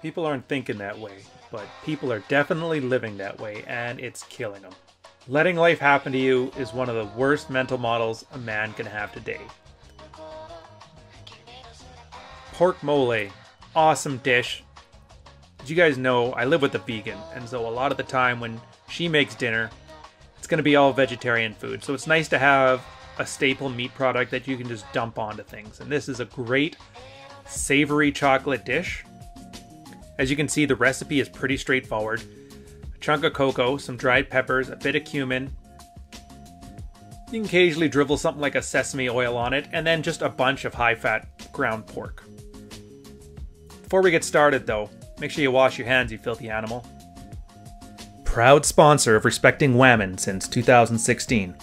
People aren't thinking that way, but people are definitely living that way, and it's killing them. Letting life happen to you is one of the worst mental models a man can have today. Pork mole, awesome dish. As you guys know, I live with a vegan, and so a lot of the time when she makes dinner, it's going to be all vegetarian food. So it's nice to have a staple meat product that you can just dump onto things. And this is a great savory chocolate dish. As you can see, the recipe is pretty straightforward. A chunk of cocoa, some dried peppers, a bit of cumin. You can occasionally drizzle something like a sesame oil on it, and then just a bunch of high-fat ground pork. Before we get started though, make sure you wash your hands, you filthy animal. Proud sponsor of Respecting Whammon since 2016.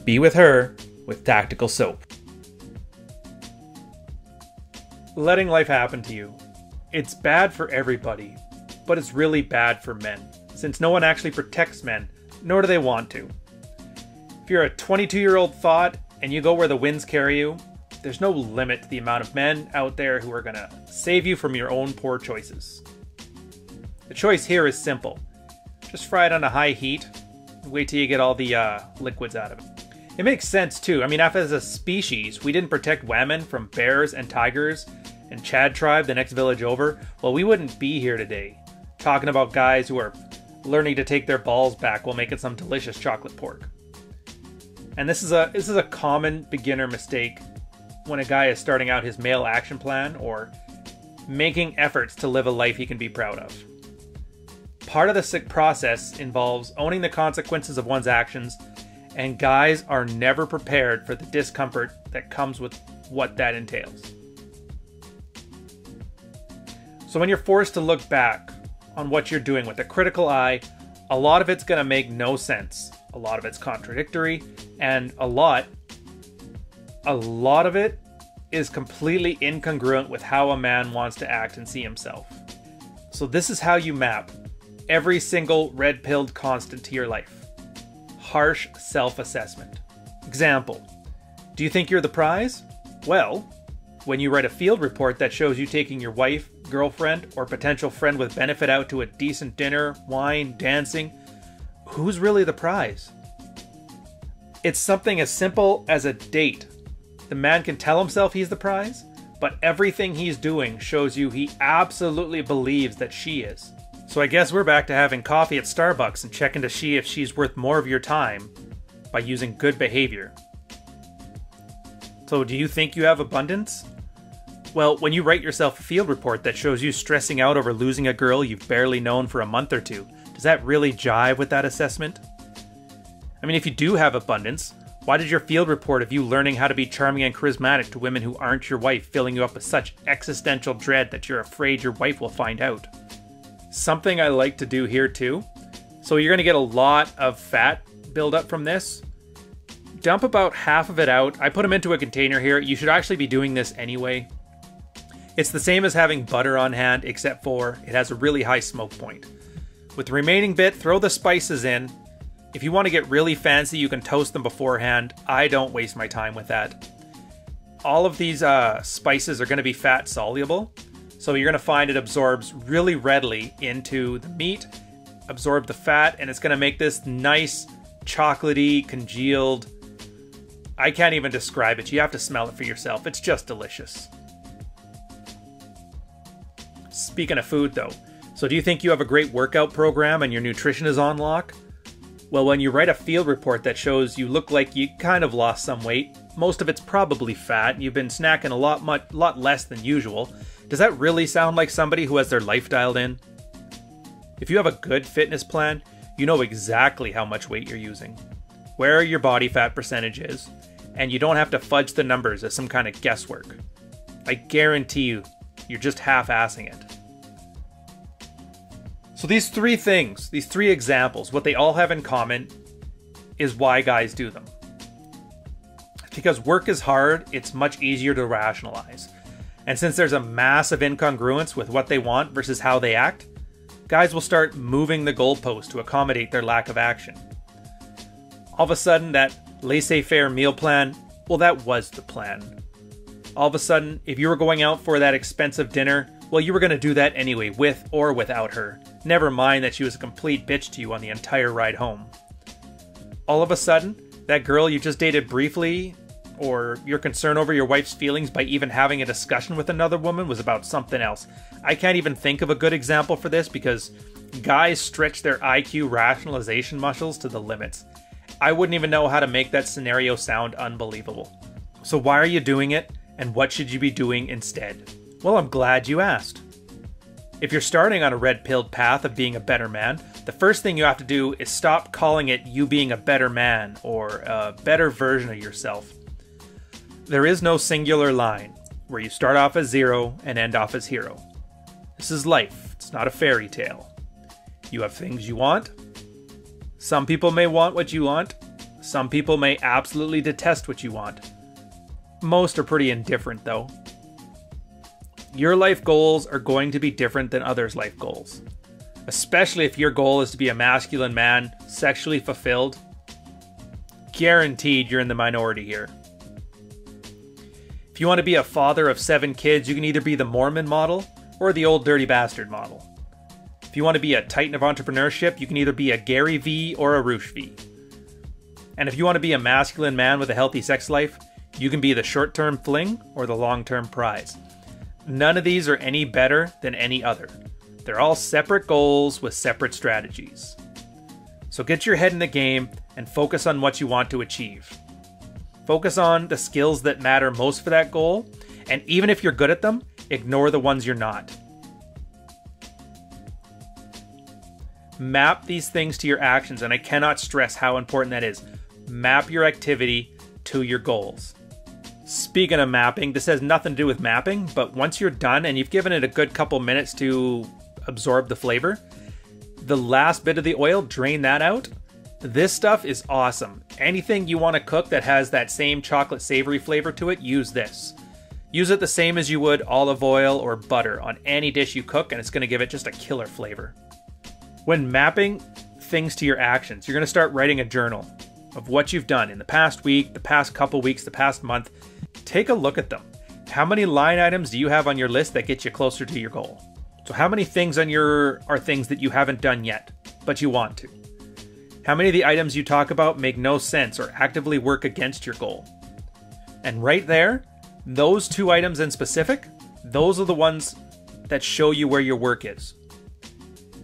Be with her with tactical soap. Letting life happen to you. It's bad for everybody, but it's really bad for men, since no one actually protects men, nor do they want to. If you're a 22-year-old thought and you go where the winds carry you, there's no limit to the amount of men out there who are gonna save you from your own poor choices. The choice here is simple. Just fry it on a high heat and wait till you get all the liquids out of it. It makes sense too. I mean, if as a species we didn't protect whammon from bears and tigers and Chad tribe the next village over, well, we wouldn't be here today talking about guys who are learning to take their balls back while making some delicious chocolate pork. And this is a common beginner mistake when a guy is starting out his male action plan or making efforts to live a life he can be proud of. Part of the process involves owning the consequences of one's actions, and guys are never prepared for the discomfort that comes with what that entails. So when you're forced to look back on what you're doing with a critical eye, a lot of it's going to make no sense. A lot of it's contradictory, and a lot of it is completely incongruent with how a man wants to act and see himself. So this is how you map every single red-pilled constant to your life. Harsh self-assessment. Example, do you think you're the prize? Well, when you write a field report that shows you taking your wife, girlfriend, or potential friend with benefit out to a decent dinner, wine, dancing, who's really the prize? It's something as simple as a date. The man can tell himself he's the prize, but everything he's doing shows you he absolutely believes that she is. So I guess we're back to having coffee at Starbucks and checking to see if she's worth more of your time by using good behavior. So do you think you have abundance? Well, when you write yourself a field report that shows you stressing out over losing a girl you've barely known for a month or two, does that really jive with that assessment? I mean, if you do have abundance, why did your field report of you learning how to be charming and charismatic to women who aren't your wife filling you up with such existential dread that you're afraid your wife will find out? Something I like to do here too. So you're going to get a lot of fat buildup from this. Dump about half of it out. I put them into a container here. You should actually be doing this anyway. It's the same as having butter on hand, except for it has a really high smoke point. With the remaining bit, throw the spices in. If you want to get really fancy, you can toast them beforehand. I don't waste my time with that. All of these spices are going to be fat soluble. So you're going to find it absorbs really readily into the meat, absorb the fat, and it's going to make this nice, chocolatey, congealed... I can't even describe it. You have to smell it for yourself. It's just delicious. Speaking of food, though, so do you think you have a great workout program and your nutrition is on lock? Well, when you write a field report that shows you look like you kind of lost some weight, most of it's probably fat, and you've been snacking a lot less than usual, does that really sound like somebody who has their life dialed in? If you have a good fitness plan, you know exactly how much weight you're using, where your body fat percentage is, and you don't have to fudge the numbers as some kind of guesswork. I guarantee you, you're just half-assing it. So these three things, these three examples, what they all have in common is why guys do them. Because work is hard, it's much easier to rationalize. And since there's a massive incongruence with what they want versus how they act, guys will start moving the goalpost to accommodate their lack of action. All of a sudden, that laissez-faire meal plan, well, that was the plan. All of a sudden, if you were going out for that expensive dinner, Well, you were going to do that anyway, with or without her. Never mind that she was a complete bitch to you on the entire ride home. All of a sudden, that girl you just dated briefly, or your concern over your wife's feelings by even having a discussion with another woman, was about something else. I can't even think of a good example for this because guys stretch their IQ rationalization muscles to the limits. I wouldn't even know how to make that scenario sound unbelievable. So why are you doing it, and what should you be doing instead? Well, I'm glad you asked. If you're starting on a red-pilled path of being a better man, the first thing you have to do is stop calling it you being a better man or a better version of yourself. There is no singular line where you start off as zero and end off as hero. This is life. It's not a fairy tale. You have things you want. Some people may want what you want. Some people may absolutely detest what you want. Most are pretty indifferent, though. Your life goals are going to be different than others' life goals. Especially if your goal is to be a masculine man, sexually fulfilled. Guaranteed you're in the minority here. If you want to be a father of 7 kids, you can either be the Mormon model or the old dirty bastard model. If you want to be a titan of entrepreneurship, you can either be a Gary V or a Roosh V. And if you want to be a masculine man with a healthy sex life, you can be the short-term fling or the long-term prize. None of these are any better than any other. They're all separate goals with separate strategies. So get your head in the game and focus on what you want to achieve. Focus on the skills that matter most for that goal, and even if you're good at them, ignore the ones you're not. Map these things to your actions, and I cannot stress how important that is. Map your activity to your goals. Speaking of mapping, this has nothing to do with mapping, but once you're done and you've given it a good couple minutes to absorb the flavor, the last bit of the oil, drain that out. This stuff is awesome. Anything you want to cook that has that same chocolate savory flavor to it, use this. Use it the same as you would olive oil or butter on any dish you cook, and it's going to give it just a killer flavor. When mapping things to your actions, you're going to start writing a journal of what you've done in the past week, the past couple weeks, the past month. Take a look at them. How many line items do you have on your list that get you closer to your goal? So how many things on are things that you haven't done yet, but you want to? How many of the items you talk about make no sense or actively work against your goal? And right there, those 2 items in specific, those are the ones that show you where your work is.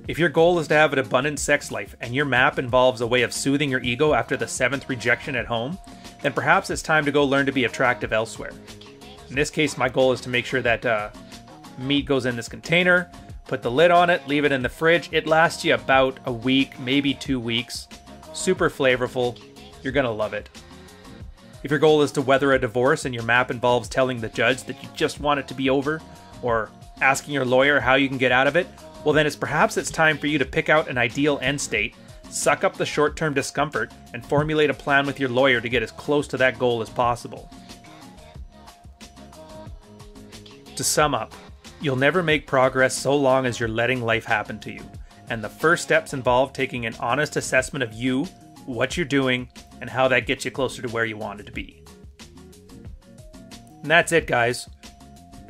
If your goal is to have an abundant sex life and your map involves a way of soothing your ego after the 7th rejection at home, then perhaps it's time to go learn to be attractive elsewhere. In this case, my goal is to make sure that meat goes in this container, put the lid on it, leave it in the fridge. It lasts you about a week, maybe 2 weeks. Super flavorful. You're gonna love it. If your goal is to weather a divorce and your map involves telling the judge that you just want it to be over, or asking your lawyer how you can get out of it, well then perhaps it's time for you to pick out an ideal end state, suck up the short-term discomfort, and formulate a plan with your lawyer to get as close to that goal as possible. To sum up, you'll never make progress so long as you're letting life happen to you. And the first steps involve taking an honest assessment of you, what you're doing, and how that gets you closer to where you wanted to be. And that's it, guys.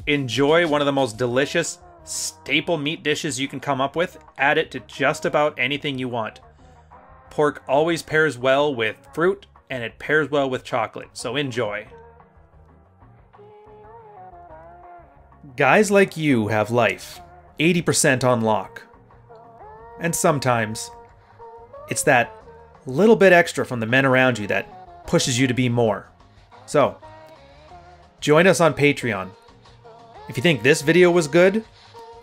Enjoy one of the most delicious staple meat dishes you can come up with. Add it to just about anything you want. Pork always pairs well with fruit, and it pairs well with chocolate, so enjoy. Guys like you have life 80% on lock. And sometimes, it's that little bit extra from the men around you that pushes you to be more. So, join us on Patreon. If you think this video was good,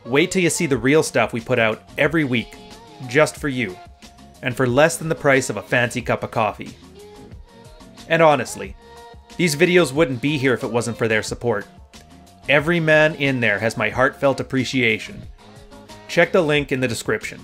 wait till you see the real stuff we put out every week, just for you, and for less than the price of a fancy cup of coffee. And honestly, these videos wouldn't be here if it wasn't for their support. Every man in there has my heartfelt appreciation. Check the link in the description.